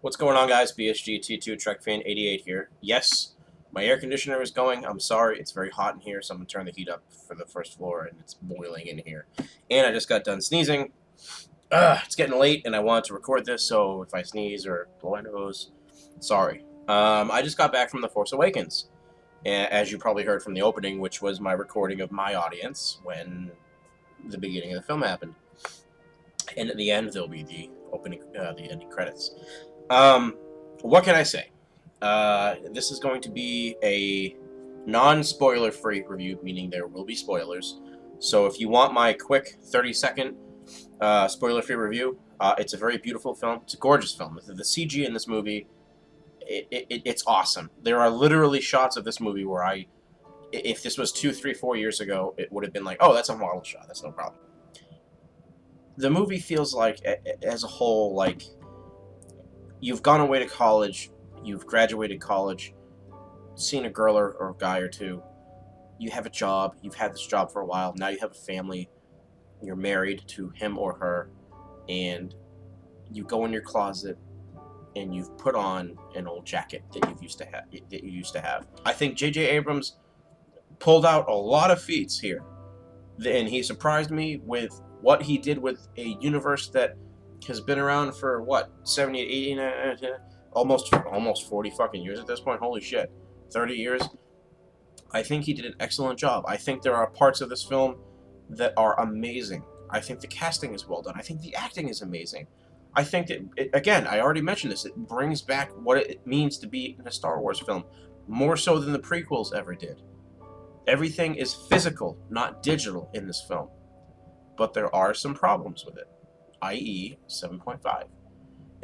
What's going on, guys? BSG T2 Trek Fan 88 here. Yes, my air conditioner is going. I'm sorry, it's very hot in here, so I'm gonna turn the heat up for the first floor, and it's boiling in here. And I just got done sneezing. It's getting late, and I wanted to record this, so if I sneeze or blow my nose, sorry. I just got back from The Force Awakens, as you probably heard from the opening, which was my recording of my audience when the beginning of the film happened. And at the end, there'll be the ending credits. What can I say? This is going to be a non-spoiler-free review, meaning there will be spoilers. So if you want my quick 30-second spoiler-free review, it's a very beautiful film. It's a gorgeous film. The CG in this movie, it's awesome. There are literally shots of this movie where if this was 2, 3, 4 years ago, it would have been like, oh, that's a model shot. That's no problem. The movie feels like, as a whole, like you've gone away to college, you've graduated college, seen a girl or a guy or two, you have a job, you've had this job for a while, now you have a family, you're married to him or her, and you go in your closet and you've put on an old jacket that you used to have. I think J.J. Abrams pulled out a lot of feats here, and he surprised me with what he did with a universe that has been around for what, 70, 80, almost 40 fucking years at this point. Holy shit, 30 years. I think he did an excellent job. I think there are parts of this film that are amazing. I think the casting is well done. I think the acting is amazing. I think that, again, I already mentioned this, it brings back what it means to be in a Star Wars film, more so than the prequels ever did. Everything is physical, not digital in this film. But there are some problems with it, i.e. 7.5.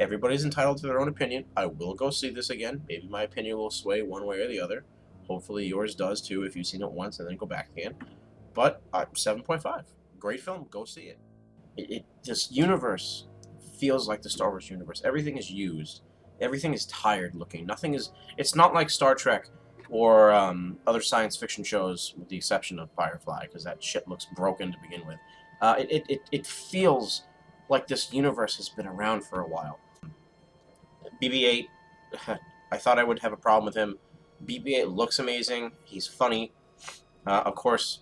Everybody's entitled to their own opinion. I will go see this again. Maybe my opinion will sway one way or the other. Hopefully yours does too if you've seen it once and then go back again. But 7.5. Great film. Go see it. This universe feels like the Star Wars universe. Everything is used. Everything is tired looking. Nothing is... It's not like Star Trek or other science fiction shows, with the exception of Firefly, because that shit looks broken to begin with. It feels like this universe has been around for a while. BB-8, I thought I would have a problem with him. BB-8 looks amazing. He's funny. Of course,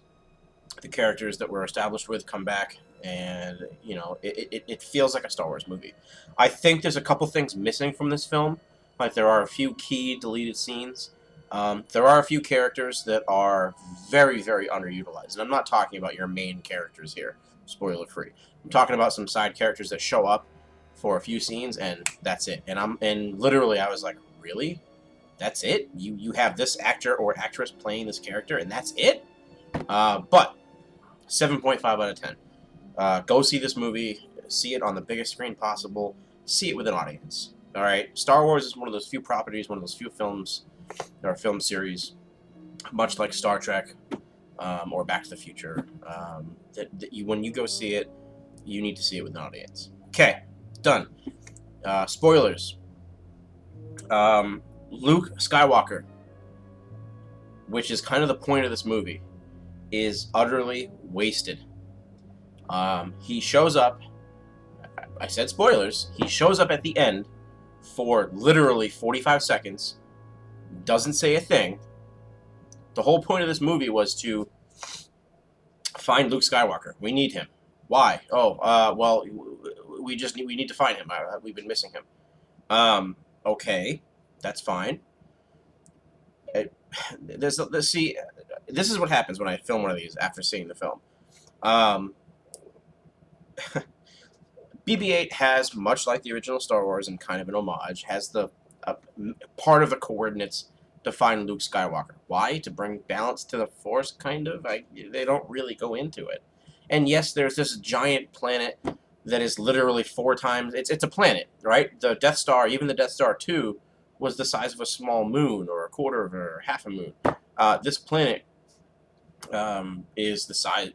the characters that were established with come back, and, you know, it feels like a Star Wars movie. I think there's a couple things missing from this film. Like, there are a few key deleted scenes. There are a few characters that are very, very underutilized. And I'm not talking about your main characters here, spoiler free. I'm talking about some side characters that show up for a few scenes and that's it. And literally I was like, really? That's it? You have this actor or actress playing this character and that's it? But 7.5 out of 10. Go see this movie, see it on the biggest screen possible, see it with an audience. All right? Star Wars is one of those few properties, one of those few films or film series, much like Star Trek or Back to the Future, when you go see it, you need to see it with an audience. Okay, done. Spoilers. Luke Skywalker, which is kind of the point of this movie, is utterly wasted. He shows up, I said spoilers, he shows up at the end for literally 45 seconds, doesn't say a thing. The whole point of this movie was to find Luke Skywalker. We need him. Why? Oh, well, we need to find him. We've been missing him. Okay, that's fine. See, this is what happens when I film one of these after seeing the film. BB-8 has, much like the original Star Wars and kind of an homage, has the part of the coordinates to find Luke Skywalker. Why? To bring balance to the Force, kind of? They don't really go into it. And yes, there's this giant planet that is literally 4 times... It's a planet, right? The Death Star, even the Death Star 2, was the size of a small moon, or a quarter of or half a moon. This planet is the size...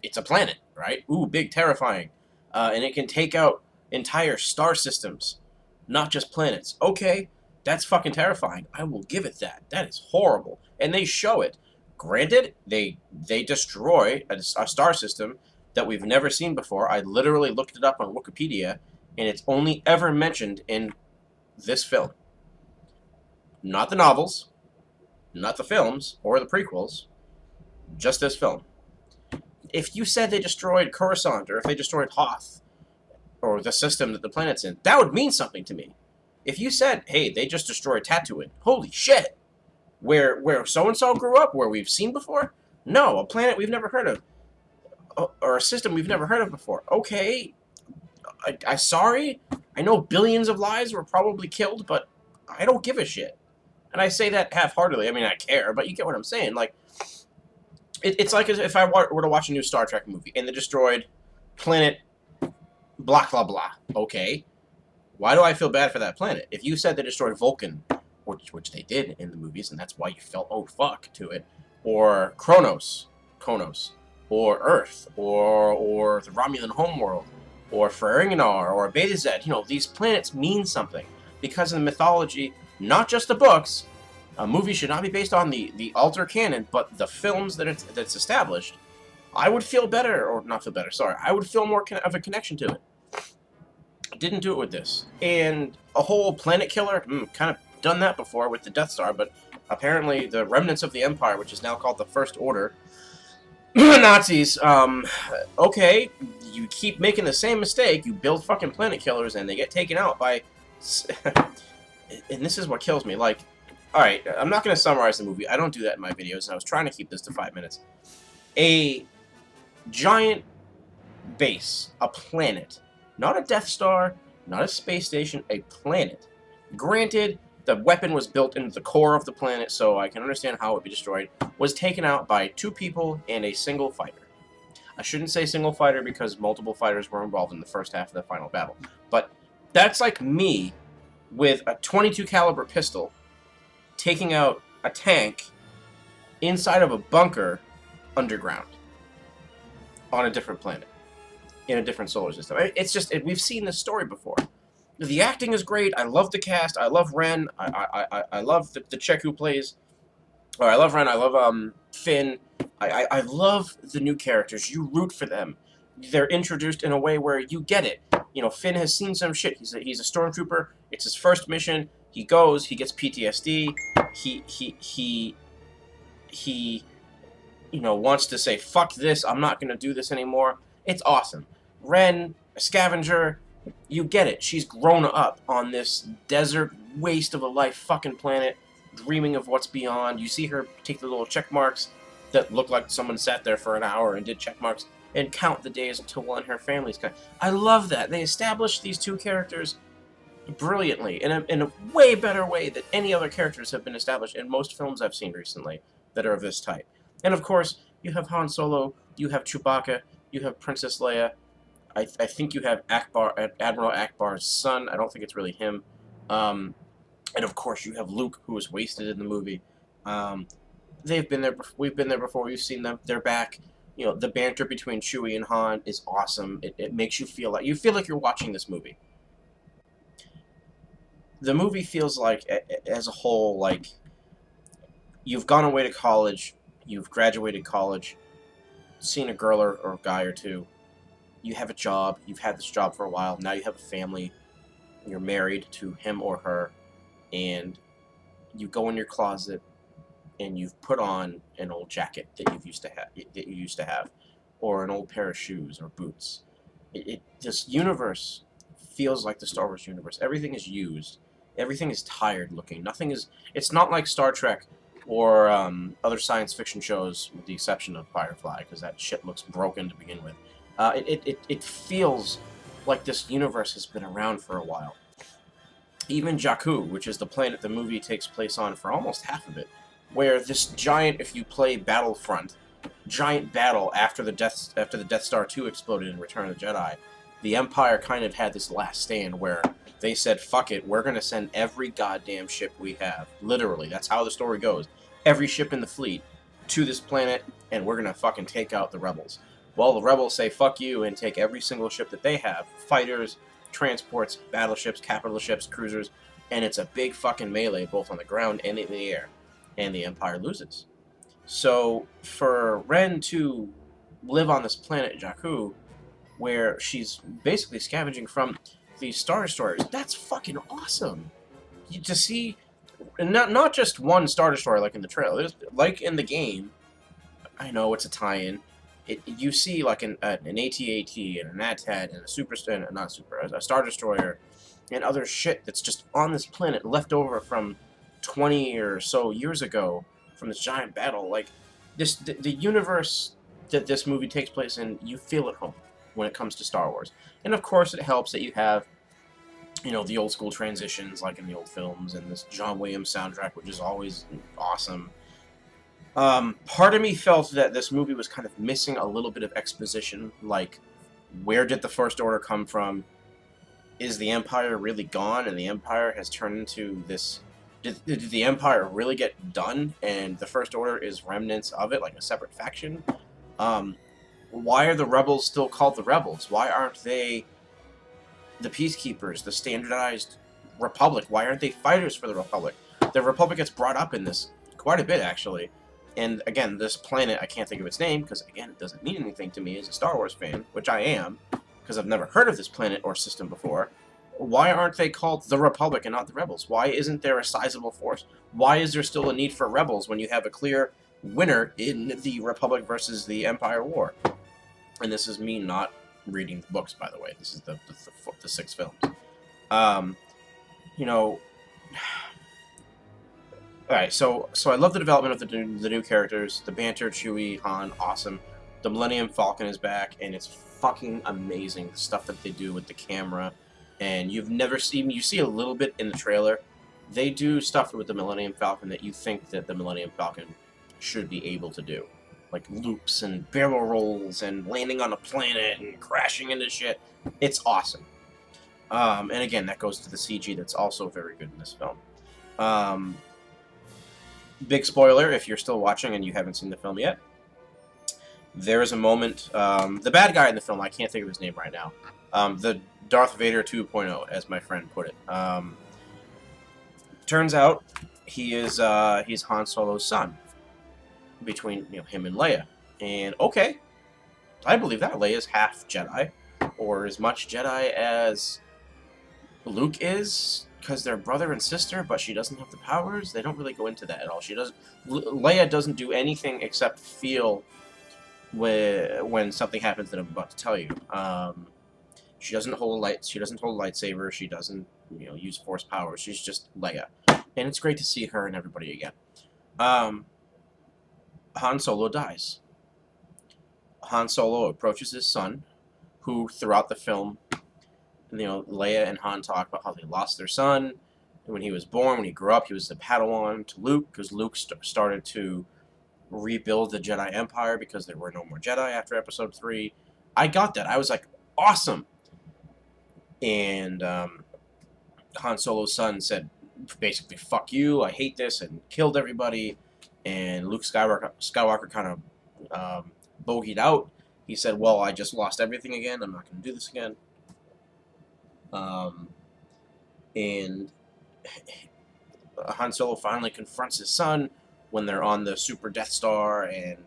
It's a planet, right? Ooh, big, terrifying. And it can take out entire star systems, not just planets. Okay, that's fucking terrifying. I will give it that. That is horrible. And they show it. Granted, they destroy a star system that we've never seen before. I literally looked it up on Wikipedia, and it's only ever mentioned in this film. Not the novels, not the films, or the prequels, just this film. If you said they destroyed Coruscant, or if they destroyed Hoth, or the system that the planet's in, that would mean something to me. If you said, hey, they just destroyed Tatooine, holy shit, where so-and-so grew up, where we've seen before? No, a planet we've never heard of, or a system we've never heard of before. Okay, I sorry, I know billions of lives were probably killed, but I don't give a shit. And I say that half-heartedly. I mean, I care, but you get what I'm saying. Like, it's like if I were to watch a new Star Trek movie, and they destroyed planet blah, blah, blah. Okay, why do I feel bad for that planet? If you said they destroyed Vulcan, which they did in the movies, and that's why you felt, oh, fuck, to it, or Kronos, or Earth, or the Romulan homeworld, or Ferenginar, or Beta Z, these planets mean something. Because in the mythology, not just the books, a movie should not be based on the alter canon, but the films that's established, I would feel better, or not feel better, sorry, I would feel more of a connection to it. Didn't do it with this. And a whole planet killer, kind of done that before with the Death Star, but apparently the remnants of the Empire, which is now called the First Order, Nazis, okay, you keep making the same mistake, you build fucking planet killers, and they get taken out by... and this is what kills me, like, alright, I'm not going to summarize the movie, I don't do that in my videos, and I was trying to keep this to 5 minutes. A giant base, a planet, not a Death Star, not a space station, a planet. Granted, the weapon was built into the core of the planet, so I can understand how it would be destroyed, was taken out by 2 people and a single fighter. I shouldn't say single fighter because multiple fighters were involved in the first half of the final battle. But that's like me with a .22 caliber pistol taking out a tank inside of a bunker underground on a different planet in a different solar system. It's just, we've seen this story before. The acting is great. I love the cast. I love Ren. I love the chick who plays. Or I love Ren. I love Finn. I love the new characters. You root for them. They're introduced in a way where you get it. Finn has seen some shit. He's a stormtrooper. It's his first mission. He goes. He gets PTSD. He wants to say, fuck this. I'm not gonna do this anymore. It's awesome. Ren, a scavenger. You get it. She's grown up on this desert waste of a life fucking planet, dreaming of what's beyond. You see her take the little check marks that look like someone sat there for an hour and did check marks and count the days until one of her family's come. I love that. They established these 2 characters brilliantly in a way better way than any other characters have been established in most films I've seen recently that are of this type. And of course, you have Han Solo, you have Chewbacca, you have Princess Leia. I think you have Admiral Akbar's son. I don't think it's really him. And of course, you have Luke, who was wasted in the movie. They've been there. We've been there before. We've seen them. They're back. The banter between Chewie and Han is awesome. It makes you feel like you're watching this movie. The movie feels like, as a whole, like you've gone away to college, you've graduated college, seen a girl or a guy or two. You have a job, you've had this job for a while, now you have a family, you're married to him or her, and you go in your closet and you've put on an old jacket that you used to have, or an old pair of shoes or boots. This universe feels like the Star Wars universe. Everything is used. Everything is tired looking. It's not like Star Trek or other science fiction shows, with the exception of Firefly, because that shit looks broken to begin with. It feels like this universe has been around for a while. Even Jakku, which is the planet the movie takes place on for almost half of it, where this giant, if you play Battlefront, giant battle after the Death Star 2 exploded in Return of the Jedi, the Empire kind of had this last stand where they said, fuck it, we're going to send every goddamn ship we have. Literally, that's how the story goes. Every ship in the fleet to this planet, and we're going to fucking take out the rebels. Well, the rebels say fuck you and take every single ship that they have. Fighters, transports, battleships, capital ships, cruisers, and it's a big fucking melee both on the ground and in the air. And the Empire loses. So, for Ren to live on this planet, Jakku, where she's basically scavenging from these Star Destroyers, that's fucking awesome. to see not just one Star Destroyer like in the trailer, like in the game. I know it's a tie-in. You see like an AT-AT and an AT-AT and a a Star Destroyer and other shit that's just on this planet left over from 20 or so years ago from this giant battle. Like the universe that this movie takes place in, you feel at home when it comes to Star Wars. And of course, it helps that you have the old school transitions like in the old films and this John Williams soundtrack, which is always awesome. Part of me felt that this movie was kind of missing a little bit of exposition, like, where did the First Order come from? Is the Empire really gone, and the Empire has turned into this... Did the Empire really get done, and the First Order is remnants of it, like a separate faction? Why are the Rebels still called the Rebels? Why aren't they the Peacekeepers, the standardized Republic? Why aren't they fighters for the Republic? The Republic gets brought up in this quite a bit, actually. And again, this planet, I can't think of its name, because again, it doesn't mean anything to me as a Star Wars fan, which I am, because I've never heard of this planet or system before. Why aren't they called the Republic and not the Rebels? Why isn't there a sizable force? Why is there still a need for Rebels when you have a clear winner in the Republic versus the Empire War? And this is me not reading the books, by the way. This is the 6 films. Alright, so I love the development of the new characters. The banter, Chewie, Han, awesome. The Millennium Falcon is back, and it's fucking amazing, the stuff that they do with the camera. And you see a little bit in the trailer. They do stuff with the Millennium Falcon that you think that the Millennium Falcon should be able to do. Like loops and barrel rolls and landing on a planet and crashing into shit. It's awesome. And again, that goes to the CG that's also very good in this film. Big spoiler, if you're still watching and you haven't seen the film yet. There is a moment, the bad guy in the film, I can't think of his name right now. The Darth Vader 2.0, as my friend put it. Turns out he's Han Solo's son, between him and Leia. And okay, I believe that. Leia's half Jedi, or as much Jedi as Luke is, because they're brother and sister, but she doesn't have the powers. They don't really go into that at all. Leia doesn't do anything except feel when something happens that I'm about to tell you. She doesn't hold a lightsaber. She doesn't use force powers. She's just Leia, and it's great to see her and everybody again. Han Solo dies. Han Solo approaches his son, who throughout the film, Leia and Han talk about how they lost their son. When he was born, when he grew up, he was the Padawan to Luke, because Luke started to rebuild the Jedi Empire because there were no more Jedi after Episode 3. I got that. I was like, awesome. And Han Solo's son said, basically, fuck you, I hate this, and killed everybody. And Luke Skywalker kind of bogeyed out. He said, well, I just lost everything again. I'm not going to do this again. And Han Solo finally confronts his son when they're on the Super Death Star, and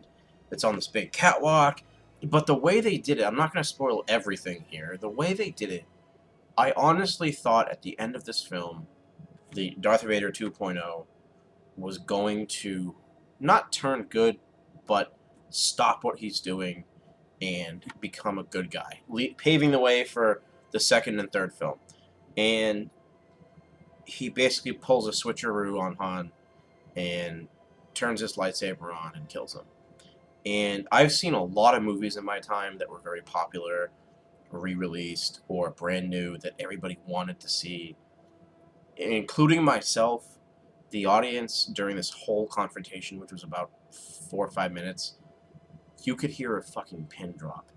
it's on this big catwalk. But the way they did it, I'm not going to spoil everything here. The way they did it, I honestly thought at the end of this film, the Darth Vader 2.0 was going to not turn good, but stop what he's doing and become a good guy, paving the way for the second and third film. And he basically pulls a switcheroo on Han and turns his lightsaber on and kills him. And I've seen a lot of movies in my time that were very popular, re-released, or brand new that everybody wanted to see, including myself. The audience during this whole confrontation, which was about 4 or 5 minutes, you could hear a fucking pin drop.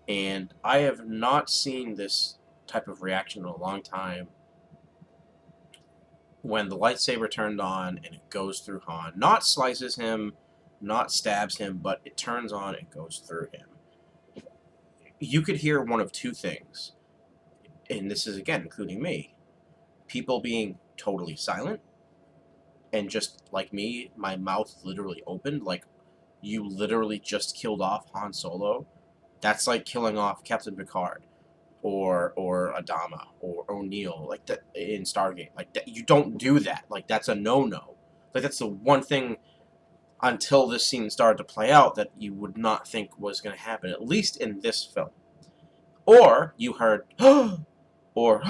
And I have not seen this type of reaction in a long time. When the lightsaber turned on and it goes through Han, not slices him, not stabs him, but it turns on and goes through him. You could hear one of two things, and this is, again, including me. People being totally silent, and just like me, my mouth literally opened, like you literally just killed off Han Solo. That's like killing off Captain Picard. or Adama or O'Neill, like that in Stargate. Like that, you don't do that. Like that's a no-no. Like that's the one thing until this scene started to play out that you would not think was going to happen, at least in this film. Or you heard or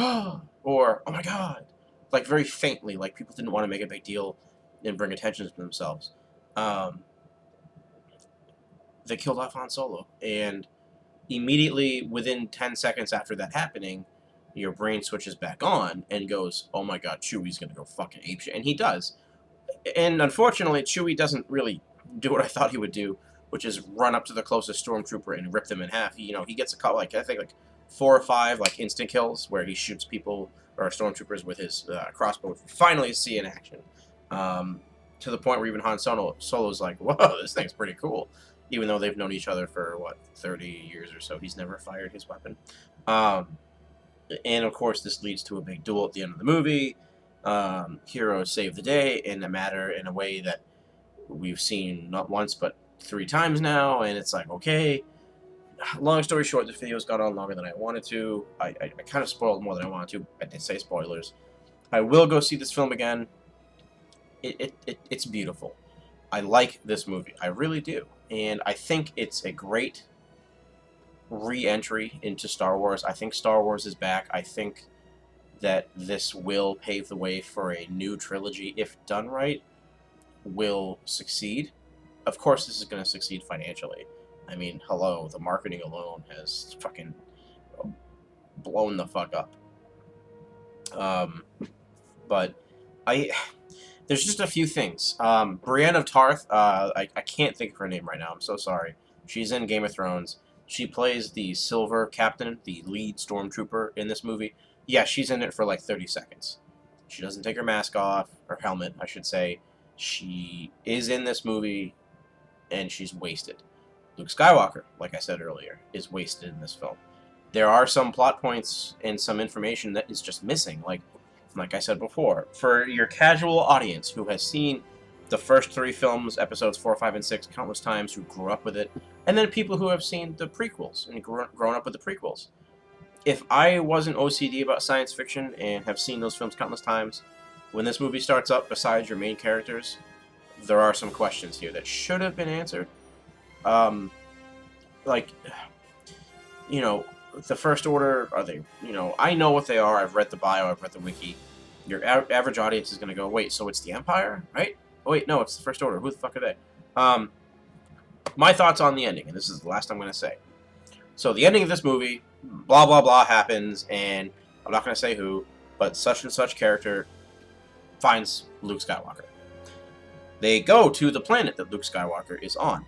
or oh my god, like very faintly, like people didn't want to make a big deal and bring attention to themselves. Um, they killed off Han Solo, and immediately within 10 seconds after that happening, your brain switches back on and goes, oh my god, Chewie's gonna go fucking apeshit. And he does. And unfortunately, Chewie doesn't really do what I thought he would do, which is run up to the closest stormtrooper and rip them in half. He gets a couple, like, I think, like 4 or 5, like, instant kills where he shoots people or stormtroopers with his crossbow. Finally see in action. To the point where even Han Solo's like, whoa, this thing's pretty cool. Even though they've known each other for, what, 30 years or so. He's never fired his weapon. And, of course, this leads to a big duel at the end of the movie. Heroes save the day in a way that we've seen not once, but 3 times now. And it's like, okay. Long story short, this video's gone on longer than I wanted to. I kind of spoiled more than I wanted to. I did say spoilers. I will go see this film again. It's beautiful. I like this movie. I really do. And I think it's a great re-entry into Star Wars. I think Star Wars is back. I think that this will pave the way for a new trilogy, if done right, will succeed. Of course, this is going to succeed financially. I mean, hello, the marketing alone has fucking blown the fuck up. But there's just a few things. Brienne of Tarth, I can't think of her name right now. I'm so sorry. She's in Game of Thrones. She plays the Silver Captain, the lead stormtrooper in this movie. Yeah, she's in it for like 30 seconds. She doesn't take her mask off, or helmet, I should say. She is in this movie, and she's wasted. Luke Skywalker, like I said earlier, is wasted in this film. There are some plot points and some information that is just missing. Like I said before, for your casual audience who has seen the first 3 films, episodes 4, 5, and 6, countless times, who grew up with it, and then people who have seen the prequels and grown up with the prequels. If I wasn't OCD about science fiction and have seen those films countless times, when this movie starts up, besides your main characters, there are some questions here that should have been answered. Like, you know, the First Order, are they, you know, I know what they are, I've read the bio, I've read the wiki. Your average audience is going to go, wait, so it's the Empire, right? Oh, wait, no, it's the First Order. Who the fuck are they? My thoughts on the ending, and this is the last I'm going to say. So the ending of this movie, blah, blah, blah happens, and I'm not going to say who, but such and such character finds Luke Skywalker. They go to the planet that Luke Skywalker is on.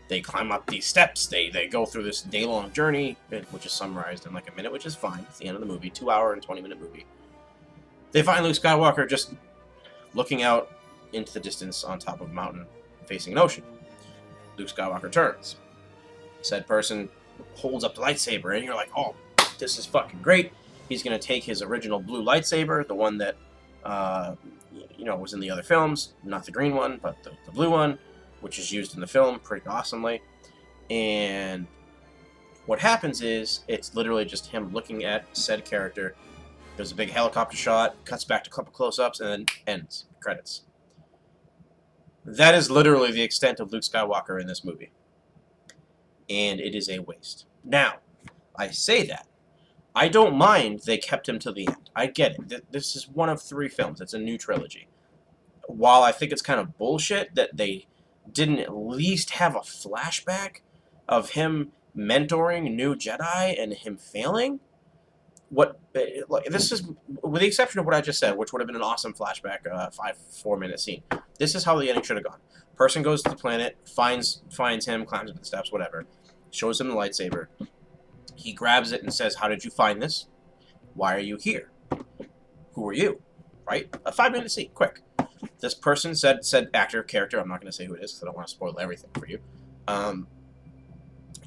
They climb up these steps, they go through this day-long journey, which is summarized in like a minute, which is fine. It's the end of the movie, 2-hour and 20-minute movie. They find Luke Skywalker just looking out into the distance on top of a mountain facing an ocean. Luke Skywalker turns. Said person holds up the lightsaber, and you're like, oh, this is fucking great. He's going to take his original blue lightsaber, the one that, was in the other films, not the green one, but the blue one, which is used in the film pretty awesomely. And what happens is, it's literally just him looking at said character. There's a big helicopter shot, cuts back to a couple close-ups, and then ends. Credits. That is literally the extent of Luke Skywalker in this movie. And it is a waste. Now, I say that. I don't mind they kept him to the end. I get it. This is one of 3 films. It's a new trilogy. While I think it's kind of bullshit that they didn't at least have a flashback of him mentoring new Jedi and him failing, this is, with the exception of what I just said, which would have been an awesome flashback, 4-minute scene. This is how the ending should have gone. Person goes to the planet, finds him, climbs up the steps, whatever, shows him the lightsaber. He grabs it and says, "How did you find this? Why are you here? Who are you?" Right? A 5-minute scene, quick. This person said actor, character, I'm not going to say who it is because I don't want to spoil everything for you,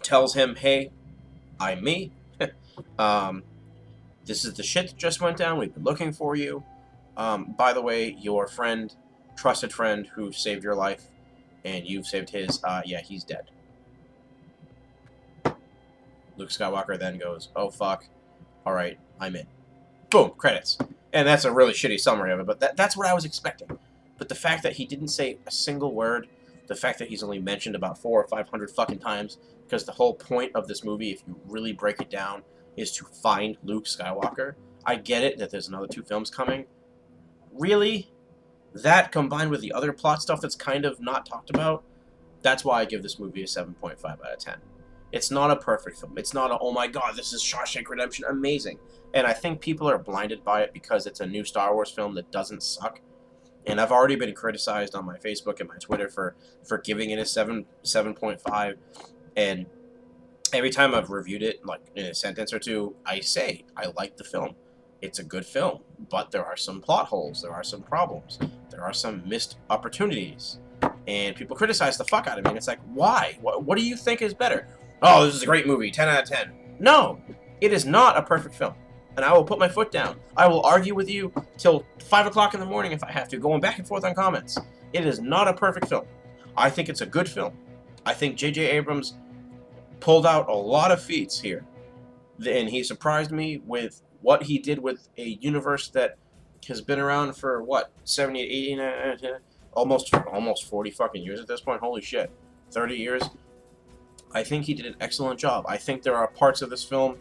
tells him, "Hey, I'm me. This is the shit that just went down. We've been looking for you. By the way, your friend, trusted friend who saved your life, and you've saved his, yeah, he's dead." Luke Skywalker then goes, "Oh, fuck. All right, I'm in. Boom, credits. And that's a really shitty summary of it, but that's what I was expecting. But the fact that he didn't say a single word, the fact that he's only mentioned about 400 or 500 fucking times, because the whole point of this movie, if you really break it down, is to find Luke Skywalker. I get it that there's another 2 films coming. Really? That combined with the other plot stuff that's kind of not talked about, that's why I give this movie a 7.5 out of 10. It's not a perfect film. It's not a, oh my god, this is Shawshank Redemption, amazing. And I think people are blinded by it because it's a new Star Wars film that doesn't suck. And I've already been criticized on my Facebook and my Twitter for giving it a 7.5. And every time I've reviewed it, like in a sentence or two, I say I like the film. It's a good film, but there are some plot holes. There are some problems. There are some missed opportunities. And people criticize the fuck out of me. And it's like, why? What do you think is better? Oh, this is a great movie. 10 out of 10. No, it is not a perfect film. And I will put my foot down. I will argue with you till 5 o'clock in the morning if I have to, going back and forth on comments. It is not a perfect film. I think it's a good film. I think J.J. Abrams pulled out a lot of feats here. And he surprised me with what he did with a universe that has been around for, what, 70, 80, almost 40 fucking years at this point. Holy shit. 30 years. I think he did an excellent job. I think there are parts of this film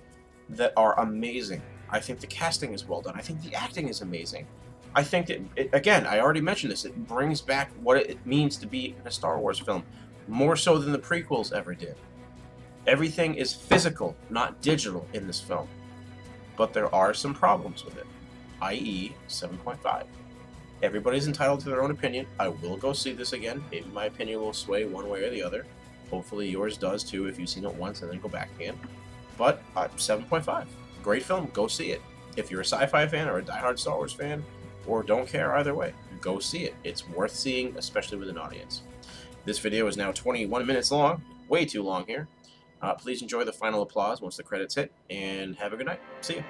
that are amazing. I think the casting is well done. I think the acting is amazing. I think that, again, I already mentioned this, it brings back what it means to be in a Star Wars film, more so than the prequels ever did. Everything is physical, not digital in this film. But there are some problems with it, i.e. 7.5. Everybody's entitled to their own opinion. I will go see this again. Maybe my opinion will sway one way or the other. Hopefully yours does too if you've seen it once and then go back again. But 7.5. Great film. Go see it. If you're a sci-fi fan or a diehard Star Wars fan, or don't care either way, go see it. It's worth seeing, especially with an audience. This video is now 21 minutes long. Way too long here. Please enjoy the final applause once the credits hit, and have a good night. See ya.